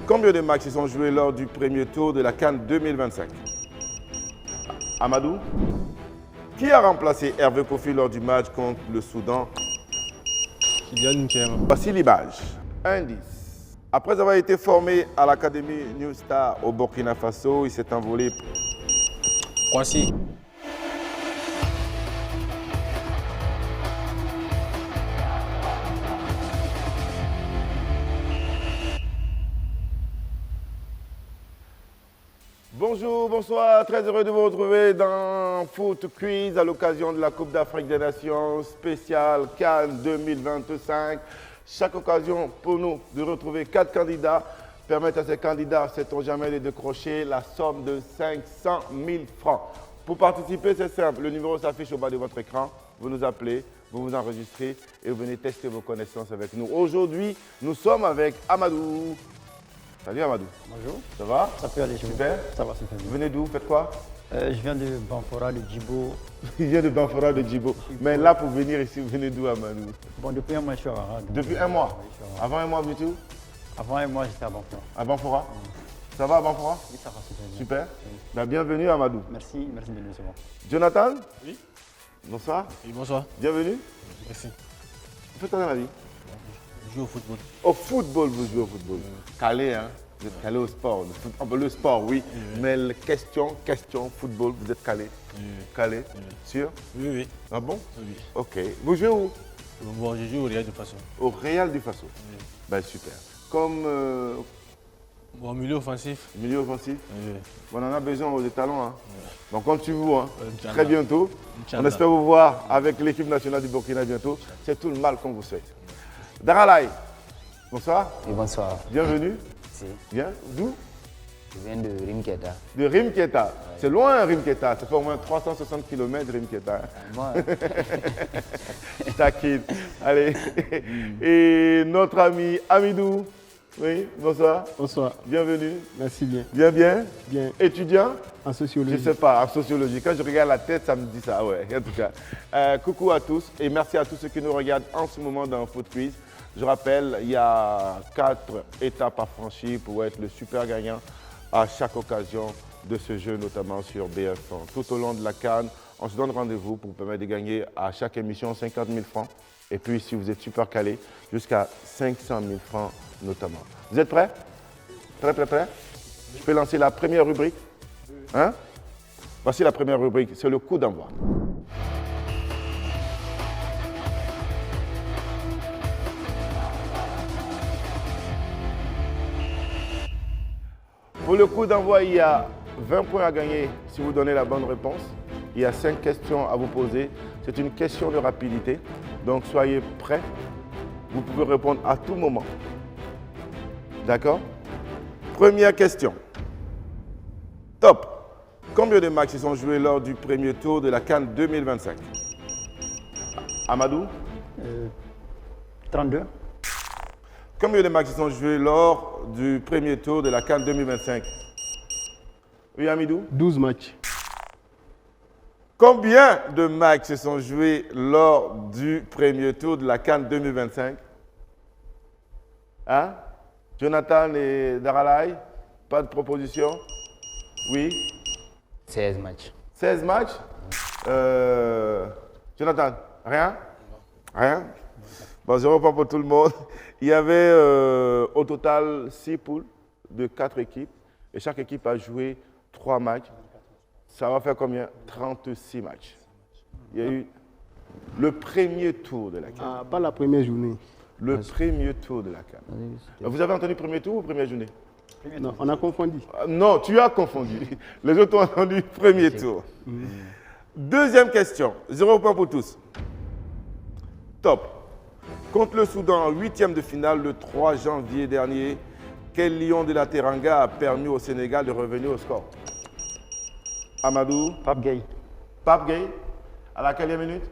Combien de matchs se sont joués lors du premier tour de la CAN 2025? Amadou? Qui a remplacé Hervé Kofi lors du match contre le Soudan? Kylian Nkema. Voici l'image. Indice. Après avoir été formé à l'Académie New Star au Burkina Faso, il s'est envolé. Kwasi. Bonjour, bonsoir, très heureux de vous retrouver dans Foot Quiz à l'occasion de la Coupe d'Afrique des Nations spéciale CAN 2025. Chaque occasion pour nous de retrouver 4 candidats permettent à ces candidats, sait-on jamais, de décrocher la somme de 500 000 francs. Pour participer, c'est simple, le numéro s'affiche au bas de votre écran, vous nous appelez, vous vous enregistrez et vous venez tester vos connaissances avec nous. Aujourd'hui, nous sommes avec Amadou. Salut Amadou. Bonjour. Ça va? Ça peut aller, Super. Ça va, super bien. Vous venez d'où? Faites quoi? Je viens de Banfora, de Djibo. Il vient de Banfora de Djibo. Mais là, pour venir ici, vous venez d'où, Amadou? Bon, depuis un mois, je suis à Rara. Depuis un mois? Oui, je suis à Rara. Avant un mois, du tout? Avant un mois, j'étais à Banfora. À Banfora? Ça va à Banfora? Oui, ça va, super bien. Super. Ben, bienvenue, Amadou. Merci de nous recevoir. Jonathan? Oui. Bonsoir. Oui, bonsoir. Bienvenue. Merci. Vous faites quoi dans la vie? Je joue au football. Au football, vous jouez au football. Calé, hein? Vous êtes calé au sport. Le sport, oui. Mais question, football, vous êtes calé? Calé? Sûr? Oui, oui. Ah bon? Oui. Ok. Vous jouez où? Bon, je joue au Real de façon. Au Real du Faso. Ben, super. Comme Bon, milieu offensif. milieu offensif? Oui. On en a besoin aux talents. Hein. Donc, compte sur vous. Hein. Inch'Allah. Très bientôt. Inch'Allah. On espère vous voir avec l'équipe nationale du Burkina bientôt. C'est tout le mal qu'on vous souhaite. Daralai, bonsoir. Oui, bonsoir. Bienvenue. Merci. Bien. D'où? Je viens de Rimketa. De Rimketa. C'est loin, Rimketa. Ça fait au moins 360 km, Rimketa. Moi, Taquine. Allez. Et notre ami Amidou. Oui, bonsoir. Bonsoir, Bienvenue. merci bien. Bien, bien. Bien, Étudiant? en Je sociologie. ne sais pas, en sociologie. Quand je regarde la tête, ça me dit ça, ouais, en tout cas. Coucou à tous et merci à tous ceux qui nous regardent en ce moment dans Foot Quiz. Je rappelle, il y a 4 étapes à franchir pour être le super gagnant à chaque occasion de ce jeu, notamment sur BF1. Tout au long de la CAN, on se donne rendez-vous pour vous permettre de gagner à chaque émission 50 000 francs. Et puis, si vous êtes super calé, jusqu'à 500 000 francs notamment. Vous êtes prêts? Prêts? Je peux lancer la première rubrique? Hein? Voici la première rubrique, c'est le coup d'envoi. Pour le coup d'envoi, il y a 20 points à gagner si vous donnez la bonne réponse. Il y a 5 questions à vous poser. C'est une question de rapidité, donc soyez prêts. Vous pouvez répondre à tout moment. D'accord? Première question. Top. Combien de matchs se sont joués lors du premier tour de la CAN 2025? Amadou? 32. Combien de matchs se sont joués lors du premier tour de la CAN 2025? Oui, Amidou? 12 matchs. Combien de matchs se sont joués lors du premier tour de la CAN 2025? Hein? Jonathan et Daralai? Pas de proposition? Oui? 16 matchs. 16 matchs? Jonathan, rien? Rien? Bon, 0 point pour tout le monde. Il y avait au total 6 poules de 4 équipes et chaque équipe a joué 3 matchs. Ça va faire combien? 36 matchs. Il y a eu le premier tour de la CAN. Ah, pas la première journée. Le premier tour de la CAN. Vous avez entendu premier tour ou première journée? Non, on a confondu. Non, tu as confondu. Les autres ont entendu premier tour. Deuxième question, 0 point pour tous. Top. Contre le Soudan en 8e de finale le 3 janvier dernier, quel lion de la Teranga a permis au Sénégal de revenir au score? Amadou? Pape Gay. Pape Gay? À la quelle minute?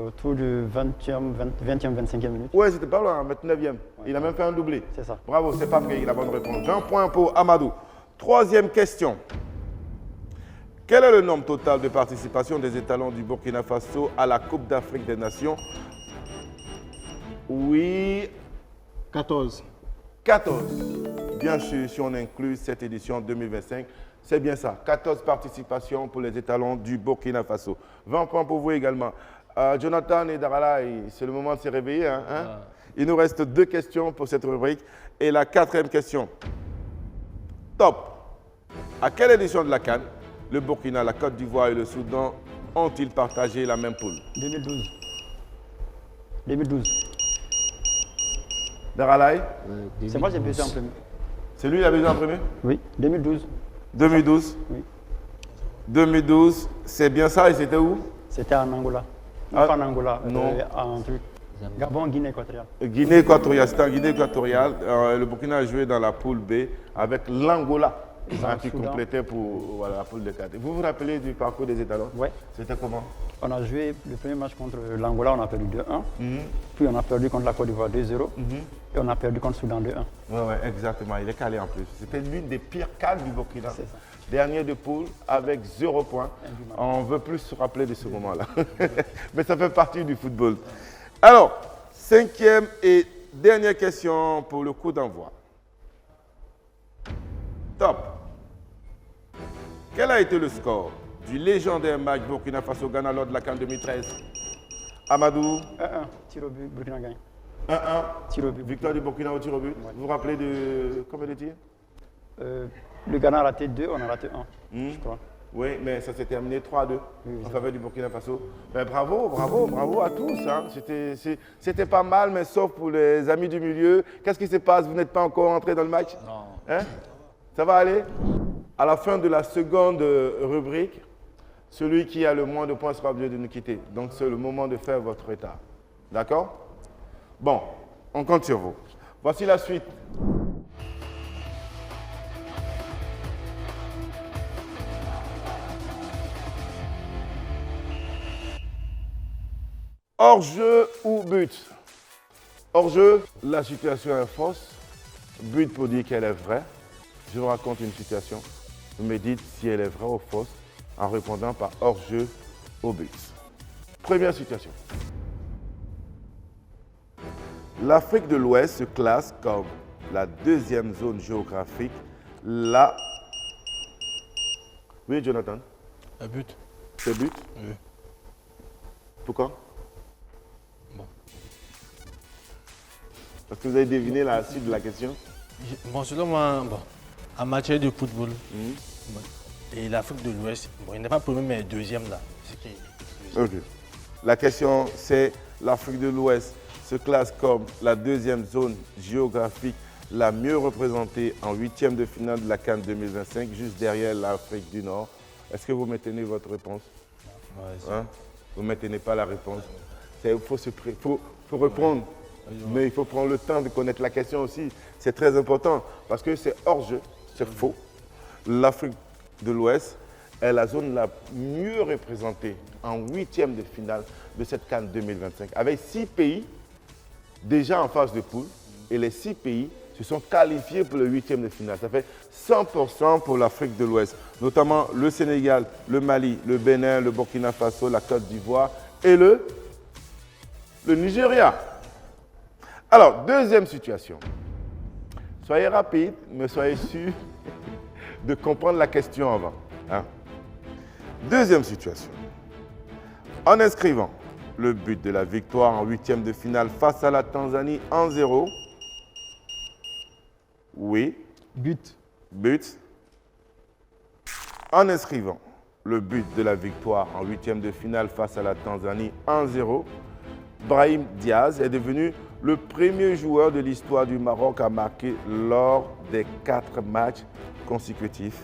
Autour de 20e, 25e minute. Ouais, c'était pas loin, 29e. Il a même fait un doublé. C'est ça. Bravo, c'est Pape Gay, la bonne réponse. 20 points pour Amadou. Troisième question. Quel est le nombre total de participation des étalons du Burkina Faso à la Coupe d'Afrique des Nations? Oui, 14. 14. bien sûr, si on inclut cette édition 2025. C'est bien ça, 14 participations pour les étalons du Burkina Faso. 20 points pour vous également. Jonathan et Darala, c'est le moment de se réveiller. Hein? Il nous reste 2 questions pour cette rubrique. Et la 4e question. Top. À quelle édition de la CAN, le Burkina, la Côte d'Ivoire et le Soudan ont-ils partagé la même poule? 2012. 2012. Daralaï, C'est moi qui ai baisé en premier. c'est lui qui a besoin en premier? Oui, 2012. 2012. Oui. 2012, c'est bien ça et c'était où? C'était en Angola. Non, Ah, pas en Angola, non. en truc. Gabon, Guinée équatoriale. Guinée équatoriale, c'était en Guinée équatoriale. Le Burkina a joué dans la poule B avec l'Angola qui Soudan. complétait pour voilà, la poule de 4. Vous vous rappelez du parcours des étalons? Ouais. C'était comment? On a joué le premier match contre l'Angola, on a perdu 2-1. Puis on a perdu contre la Côte d'Ivoire 2-0. Et on a perdu contre le Soudan 2-1. Oui, exactement. Il est calé en plus. C'était l'une des pires cannes du Burkina. C'est ça. Dernier de poule avec 0 points. On veut plus se rappeler de ce moment-là. Mais ça fait partie du football. Alors, 5e et dernière question pour le coup d'envoi. Top. Quel a été le score du légendaire match Burkina Faso-Ghana lors de la CAN 2013? Amadou? 1-1, tir au but, Burkina gagne. 1-1. Tir au but. Victoire du Burkina au tir au but. Vous vous rappelez de combien de tirs? Le Ghana a raté 2, on a raté 1, je crois. Oui, mais ça s'est terminé 3-2 Oui, en faveur du Burkina Faso. Ben, bravo à tous. Hein. C'était pas mal, mais sauf pour les amis du milieu. Qu'est-ce qui se passe? Vous n'êtes pas encore entré dans le match? Non. Hein? Ça va aller? À la fin de la seconde rubrique, celui qui a le moins de points sera obligé de nous quitter. Donc c'est le moment de faire votre état. D'accord? Bon, on compte sur vous. Voici la suite. Hors-jeu ou but? Hors-jeu, la situation est fausse. But pour dire qu'elle est vraie. Je vous raconte une situation. Vous me dites si elle est vraie ou fausse en répondant par hors-jeu au but. Première situation. L'Afrique de l'Ouest se classe comme la 2e zone géographique. Oui, Jonathan? Un but. C'est but? Oui. Pourquoi? Bon. Parce que vous avez deviné la suite de la question. Bon, selon moi, bon, en matière de football, bon, et l'Afrique de l'Ouest, bon, il n'est pas premier, mais deuxième là. Ok. La question, c'est l'Afrique de l'Ouest se classe comme la 2e zone géographique la mieux représentée en 8e de finale de la CAN 2025, juste derrière l'Afrique du Nord. Est-ce que vous maintenez votre réponse? Ouais, Hein? Vous ne maintenez pas la réponse. Il faut répondre, mais il faut prendre le temps de connaître la question aussi. C'est très important parce que c'est hors-jeu, c'est faux. L'Afrique de l'Ouest est la zone la mieux représentée en 8e de finale de cette CAN 2025, avec 6 pays déjà en phase de poule et les 6 pays se sont qualifiés pour le 8e de finale. Ça fait 100% pour l'Afrique de l'Ouest, notamment le Sénégal, le Mali, le Bénin, le Burkina Faso, la Côte d'Ivoire et le Nigeria. Alors, deuxième situation. Soyez rapide, mais soyez sûr de comprendre la question avant. Hein. Deuxième situation. En inscrivant le but de la victoire en 8e de finale face à la Tanzanie en 0. Oui. But. En inscrivant le but de la victoire en 8e de finale face à la Tanzanie 1-0, Brahim Diaz est devenu le premier joueur de l'histoire du Maroc à marquer lors des 4 matchs consécutifs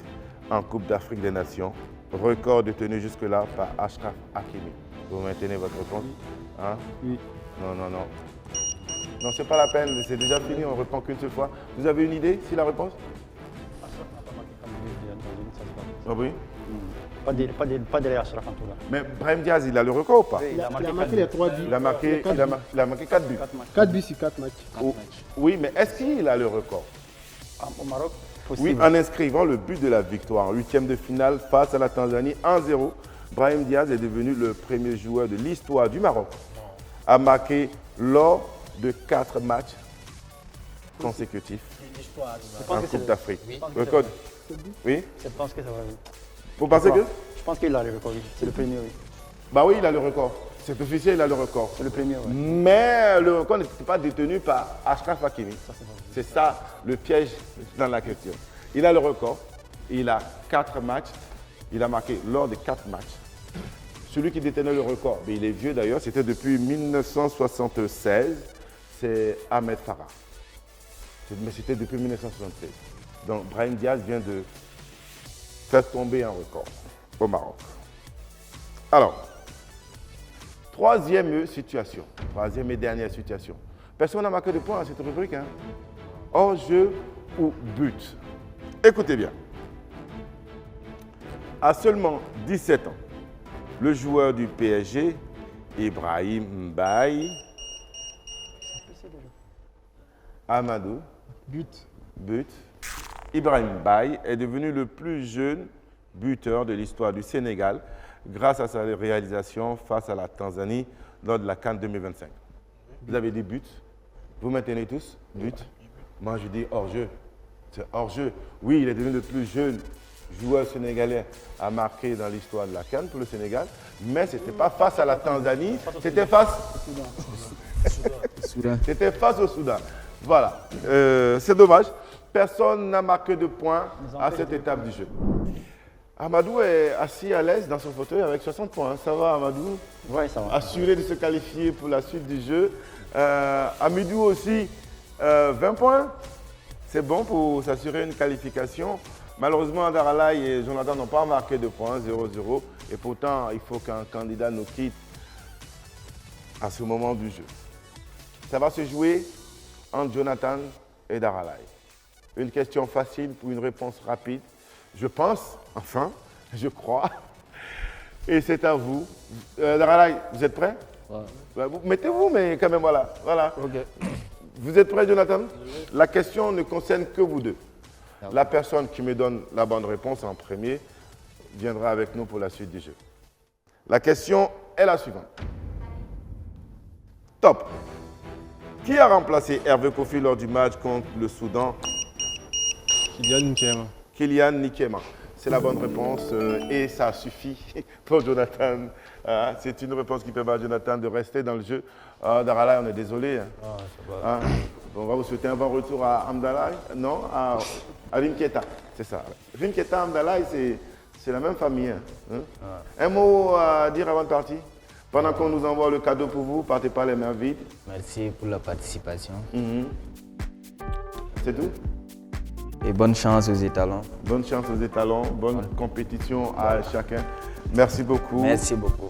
en Coupe d'Afrique des Nations, record détenu jusque-là par Achraf Hakimi. Vous maintenez votre réponse? Hein? Oui. Non. Non, c'est pas la peine, c'est déjà fini, on ne répond qu'une seule fois. Vous avez une idée sur la réponse? Ah oui? Pas derrière Achraf en tout cas. Mais Brahim Diaz, il a le record ou pas? Oui, Il a marqué les 3 buts. Il a marqué 4 buts. 4 buts sur 4 matchs. Oui, mais est-ce qu'il a le record? Au Maroc, Oui, possible. en inscrivant le but de la victoire en 8e de finale face à la Tanzanie 1-0, Brahim Diaz est devenu le premier joueur de l'histoire du Maroc à marquer lors de 4 matchs consécutifs Je pense en que Coupe c'est- d'Afrique. Oui. Record. Oui. Je pense que ça va. Oui. Vous pensez que? Je pense qu'il a le record, oui. C'est le premier, oui. Bah oui, il a le record. C'est officiel, il a le record. C'est le premier, oui. Mais le record n'était pas détenu par Achraf Hakimi. C'est ça le piège dans la question. Il a le record. Il a 4 matchs. Il a marqué lors de 4 matchs. Celui qui détenait le record, mais il est vieux d'ailleurs, c'était depuis 1976, c'est Ahmed Farah. Mais c'était depuis 1976. Donc Brahim Diaz vient de faire tomber un record au Maroc. Alors, troisième situation, troisième et dernière situation. Personne n'a marqué de points à cette rubrique. Hein? Hors-jeu ou but. Écoutez bien. À seulement 17 ans, le joueur du PSG, Ibrahim Mbaye, Amadou, but. Ibrahim Mbaye est devenu le plus jeune buteur de l'histoire du Sénégal grâce à sa réalisation face à la Tanzanie lors de la CAN 2025. Vous avez dit but. Vous maintenez tous but. Moi, je dis hors-jeu. C'est hors-jeu. Oui, il est devenu le plus jeune joueur sénégalais à marquer dans l'histoire de la CAN pour le Sénégal, mais ce n'était pas face à la Tanzanie, c'était face c'était face au Soudan. Voilà. C'est dommage. Personne n'a marqué de points à cette étape du jeu. Amadou est assis à l'aise dans son fauteuil avec 60 points. Ça va, Amadou? Oui, ça va. Assuré de se qualifier pour la suite du jeu. Amidou aussi, 20 points. C'est bon pour s'assurer une qualification. Malheureusement, Daralai et Jonathan n'ont pas marqué de points, 0-0. Et pourtant, il faut qu'un candidat nous quitte à ce moment du jeu. Ça va se jouer entre Jonathan et Daralai. Une question facile pour une réponse rapide. Je pense, enfin, je crois. Et c'est à vous. Daralai, vous êtes prêts? Ouais. Mettez-vous, mais quand même, voilà. Ok. Vous êtes prêts, Jonathan? La question ne concerne que vous deux. La personne qui me donne la bonne réponse en premier viendra avec nous pour la suite du jeu. La question est la suivante. Top. Qui a remplacé Hervé Kofi lors du match contre le Soudan? Kylian Nkema. Kylian Nkema. C'est la bonne réponse et ça suffit pour Jonathan. C'est une réponse qui permet à Jonathan de rester dans le jeu. Daralai, on est désolé. Hein. On va vous souhaiter un bon retour à Amdalaï. Non, à Rimketa. C'est ça. Rimketa, Amdalaï, c'est la même famille. Hein. Un mot à dire avant de partir? Pendant qu'on nous envoie le cadeau pour vous, partez pas les mains vides. Merci pour la participation. C'est tout? Et bonne chance aux étalons. Bonne chance aux étalons, bonne compétition à chacun. Merci beaucoup. Merci beaucoup.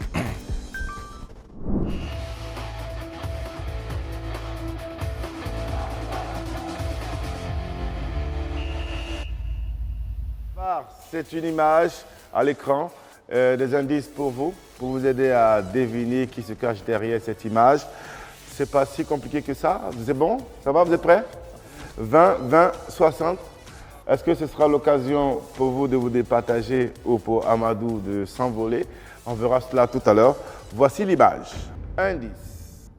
C'est une image à l'écran, des indices pour vous aider à deviner qui se cache derrière cette image. C'est pas si compliqué que ça. Vous êtes bon? Ça va? Vous êtes prêts? 20, 20, 60. Est-ce que ce sera l'occasion pour vous de vous départager ou pour Amadou de s'envoler? On verra cela tout à l'heure. Voici l'image. Indice.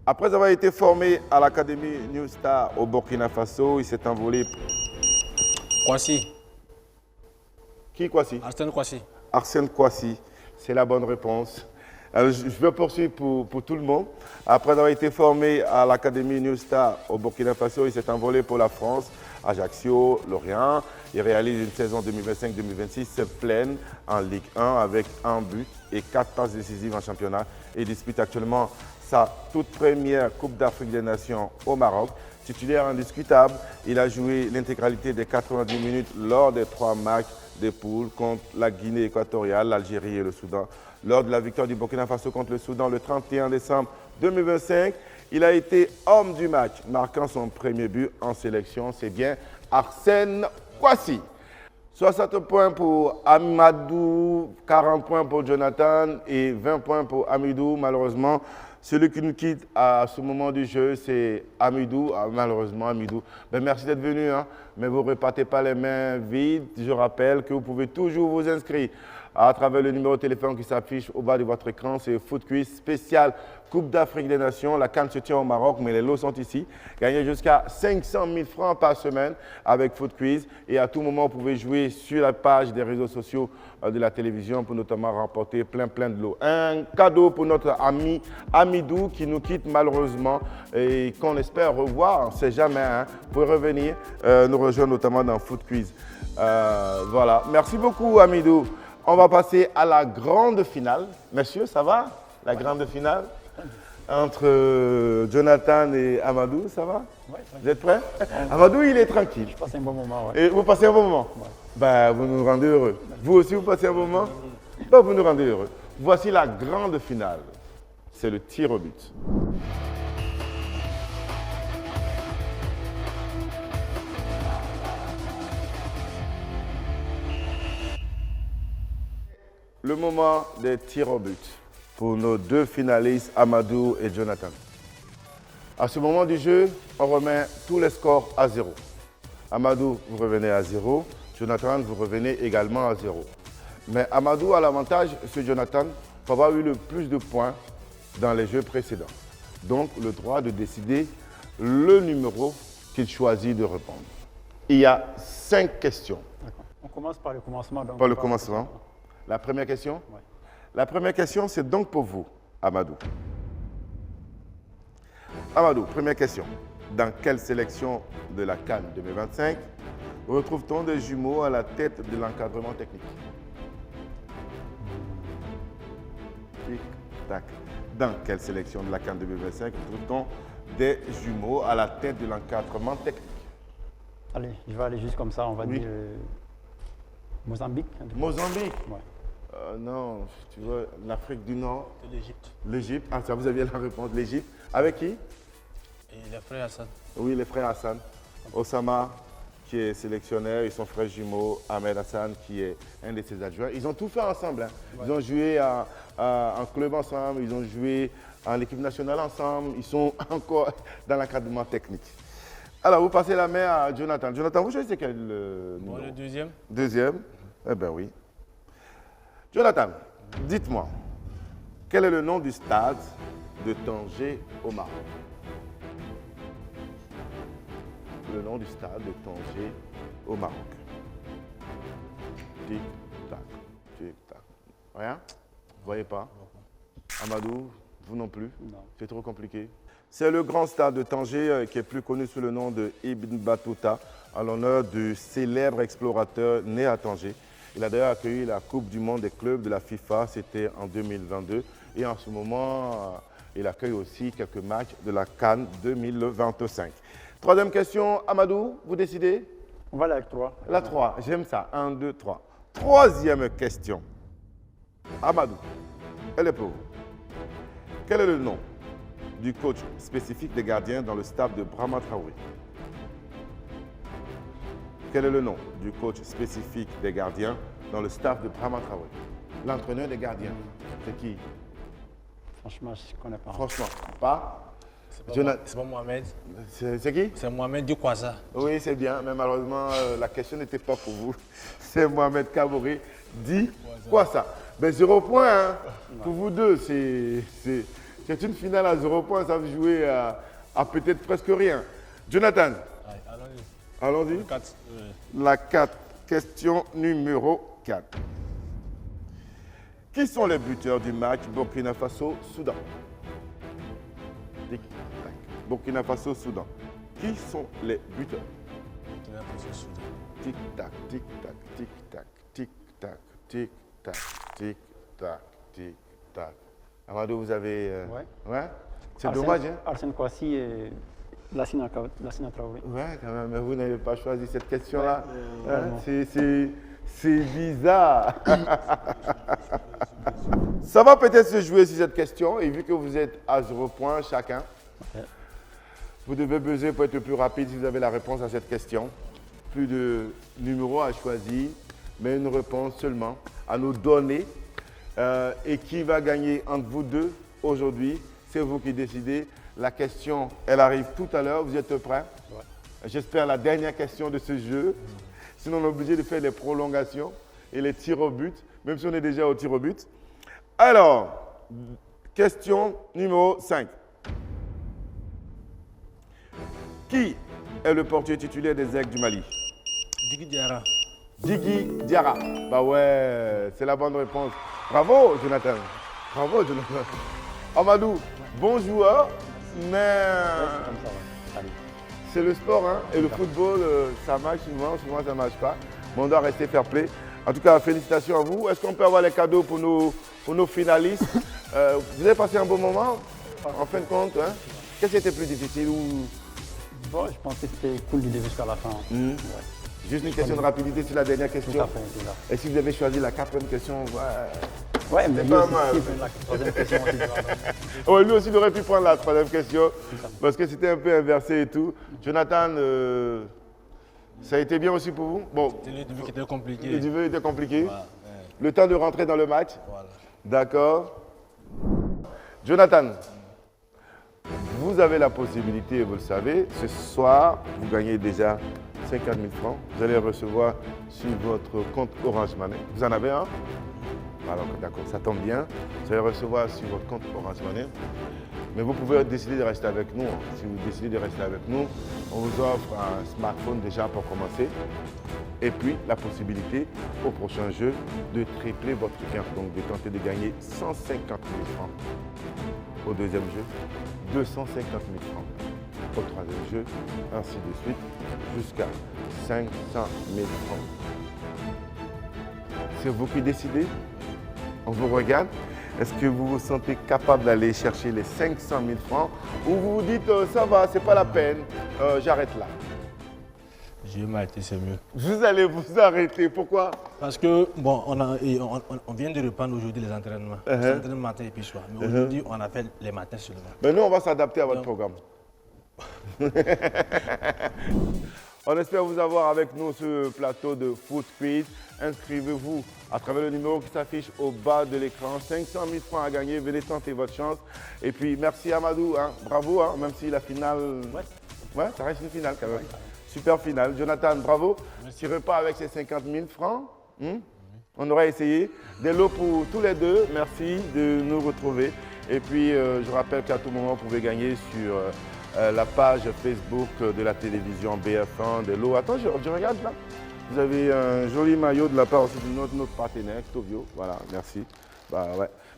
Après avoir été formé à l'Académie New Star au Burkina Faso, il s'est envolé. Kwasi. Qui Kwasi? Arsène Kwasi. Arsène Kwasi, c'est la bonne réponse. Alors, je vais poursuivre pour tout le monde. Après avoir été formé à l'Académie New Star au Burkina Faso, il s'est envolé pour la France, Ajaccio, Lorient. Il réalise une saison 2025-2026 pleine en Ligue 1 avec un but et 4 passes décisives en championnat. Il dispute actuellement sa toute première Coupe d'Afrique des Nations au Maroc. Titulaire indiscutable, il a joué l'intégralité des 90 minutes lors des 3 matchs des poules contre la Guinée équatoriale, l'Algérie et le Soudan. Lors de la victoire du Burkina Faso contre le Soudan le 31 décembre 2025, il a été homme du match, marquant son premier but en sélection. C'est bien Arsène Kwasi. 60 points pour Amadou, 40 points pour Jonathan et 20 points pour Amidou. Malheureusement, celui qui nous quitte à ce moment du jeu, c'est Amidou. Malheureusement, Amidou. Ben, merci d'être venu, hein. Mais vous ne repartez pas les mains vides. Je rappelle que vous pouvez toujours vous inscrire à travers le numéro de téléphone qui s'affiche au bas de votre écran. C'est Foot Quiz spécial Coupe d'Afrique des Nations. La CAN se tient au Maroc, mais les lots sont ici. Gagnez jusqu'à 500 000 francs par semaine avec Foot Quiz. Et à tout moment, vous pouvez jouer sur la page des réseaux sociaux de la télévision pour notamment remporter plein de lots. Un cadeau pour notre ami Amidou qui nous quitte malheureusement et qu'on espère revoir, on ne sait jamais, hein, pour revenir nous rejoindre notamment dans Foot Quiz. Voilà, merci beaucoup Amidou. On va passer à la grande finale. Messieurs, ça va? La grande finale entre Jonathan et Amadou, ça va? Ouais, Vous êtes prêts? Amadou, il est tranquille. je passe un bon moment. Ouais. Et vous passez un bon moment? Ouais. Ben, vous nous rendez heureux. Vous aussi, vous passez un bon moment? Ben, vous nous rendez heureux. Voici la grande finale. C'est le tir au but. Le moment des tirs au but pour nos deux finalistes, Amadou et Jonathan. À ce moment du jeu, on remet tous les scores à 0. Amadou, vous revenez à 0. Jonathan, vous revenez également à 0. Mais Amadou a l'avantage sur Jonathan pour avoir eu le plus de points dans les jeux précédents. Donc, le droit de décider le numéro qu'il choisit de répondre. Il y a 5 questions. D'accord. On commence par le commencement. Donc Par le commencement. La première question? Ouais. La première question, c'est donc pour vous, Amadou. Amadou, première question. Dans quelle sélection de la CAN 2025 retrouve-t-on des jumeaux à la tête de l'encadrement technique? Tic, tac. Dans quelle sélection de la CAN 2025 retrouve-t-on des jumeaux à la tête de l'encadrement technique? Allez, je vais aller juste comme ça, on va Oui. dire Mozambique. Mozambique? Ouais. Non, tu vois, l'Afrique du Nord, De l'Égypte. l'Égypte. Ah, ça, vous aviez la réponse, l'Égypte. Avec qui? Et les frères Hassan. Oui, les frères Hassan. Osama, qui est sélectionneur, et son frère jumeau, Ahmed Hassan, qui est un de ses adjoints. Ils ont tout fait ensemble. Hein. Ils ont joué en club ensemble, ils ont joué en équipe nationale ensemble. Ils sont encore dans l'encadrement technique. Alors, vous passez la main à Jonathan. Jonathan, vous choisissez quel numéro? Le deuxième. Deuxième? Eh bien oui. Jonathan, dites-moi, quel est le nom du stade de Tanger au Maroc? Le nom du stade de Tanger au Maroc. Tic, tac, tic, tac. Rien? Vous voyez pas? Amadou, vous non plus? Non. C'est trop compliqué. C'est le grand stade de Tanger qui est plus connu sous le nom de Ibn Battuta, en l'honneur du célèbre explorateur né à Tanger. Il a d'ailleurs accueilli la Coupe du monde des clubs de la FIFA, c'était en 2022. Et en ce moment, il accueille aussi quelques matchs de la CAN 2025. Troisième question, Amadou, vous décidez? On va aller avec 3. La 3, j'aime ça. 1, 2, 3. Troisième question. Amadou, elle est pour vous. Quel est le nom du coach spécifique des gardiens dans le staff de Brahma Traoré? Quel est le nom du coach spécifique des gardiens dans le staff de Brahma Traoré? L'entraîneur des gardiens, c'est qui? Franchement, je ne connais pas. Franchement, pas. C'est pas Mohamed. C'est qui? C'est Mohamed Dukwasa. Oui, c'est bien, mais malheureusement, la question n'était pas pour vous. C'est Mohamed Kabouri. Dit quoi ça? Ben 0 point, hein. Pour vous deux, c'est une finale à 0 point, ça veut jouer à peut-être presque rien. Jonathan, Allons-y. allons-y. Le 4. La 4, question numéro 4. Qui sont les buteurs du match Burkina Faso-Soudan? Tic-tac. Burkina Faso-Soudan. Qui sont les buteurs? Tic-tac, tic-tac, tic-tac, tic-tac, tic-tac, tic-tac, tic-tac. Amadou, vous avez... Ouais. C'est dommage, hein? Arsène Kouassi et Lassina Traoré. Ouais, quand même, mais vous n'avez pas choisi cette question-là. Ouais, Hein, c'est bizarre. Ça va peut-être se jouer sur cette question, et vu que vous êtes à 0 point chacun, vous devez buzzer pour être plus rapide si vous avez la réponse à cette question. Plus de numéros à choisir, mais une réponse seulement à nous donner. Et qui va gagner entre vous deux aujourd'hui, c'est vous qui décidez. La question, elle arrive tout à l'heure. Vous êtes prêts? Ouais. J'espère la dernière question de ce jeu. Sinon, on est obligé de faire les prolongations et les tirs au but. même si on est déjà au tir au but. Alors, question numéro 5. Qui est le portier titulaire des Aigles du Mali? Djigui Diarra. Djigui Diarra. Bah ouais, c'est la bonne réponse. Bravo, Jonathan. Bravo, Jonathan. Amadou, bon joueur, mais Comme ça, ouais. Allez. c'est le sport, hein, et le football, ça marche souvent ça ne marche pas. Mais on doit rester fair play. En tout cas, félicitations à vous. Est-ce qu'on peut avoir les cadeaux pour nos finalistes? Vous avez passé un bon moment, en fin de compte, hein? Qu'est-ce qui était plus difficile ou... Bon, je pense que c'était cool du début jusqu'à la fin. Ouais. Juste une question de rapidité sur la dernière question. Tout à fait, tout à fait. Et si vous avez choisi la quatrième question, Ouais, mais lui pas aussi, mal. la troisième question aussi. ouais, lui aussi il aurait pu prendre la troisième question parce que c'était un peu inversé et tout. Jonathan, ça a été bien aussi pour vous? Bon, C'était le début qui était compliqué. le début était compliqué. Voilà, Le temps de rentrer dans le match. voilà. D'accord. Jonathan, vous avez la possibilité, vous le savez, ce soir, vous gagnez déjà 50 000 francs. Vous allez recevoir sur votre compte Orange Money. Vous en avez un? Alors, d'accord, ça tombe bien. Vous allez recevoir sur votre compte Orange Money. Mais vous pouvez décider de rester avec nous. Si vous décidez de rester avec nous, on vous offre un smartphone déjà pour commencer. Et puis, la possibilité au prochain jeu de tripler votre gain. Donc, de tenter de gagner 150 000 francs. Au deuxième jeu, 250 000 francs. Au troisième jeu, ainsi de suite, jusqu'à 500 000 francs. C'est vous qui décidez. On vous regarde. Est-ce que vous vous sentez capable d'aller chercher les 500 000 francs ou vous vous dites ça va, c'est pas la peine, j'arrête là? Je vais m'arrêter, c'est mieux. Vous allez vous arrêter. Pourquoi? Parce que, bon, on vient de reprendre aujourd'hui les entraînements. Les entraînements matin et puis soir. Mais aujourd'hui, on a fait les matins seulement. Mais nous, on va s'adapter à votre programme. On espère vous avoir avec nous sur ce plateau de Foot Quiz. Inscrivez-vous à travers le numéro qui s'affiche au bas de l'écran. 500 000 francs à gagner. Venez tenter votre chance. Et puis, merci Amadou. Hein. Bravo, hein, même si la finale... Ouais, ça reste une finale quand même. Super finale. Jonathan, bravo. Tu repars avec ces 50 000 francs. On aurait essayé. Des lots pour tous les deux. Merci de nous retrouver. Et puis, je rappelle qu'à tout moment, vous pouvez gagner sur la page Facebook de la télévision BF1 des lots. Attends, je regarde là. Vous avez un joli maillot de la part aussi de notre partenaire, Stovio. Voilà, merci.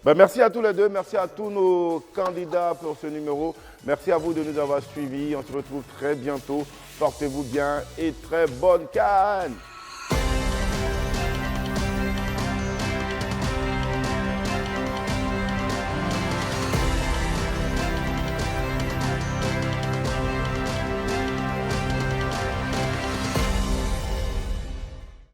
Merci à tous les deux. Merci à tous nos candidats pour ce numéro. Merci à vous de nous avoir suivis. On se retrouve très bientôt. Portez-vous bien et très bonne CAN.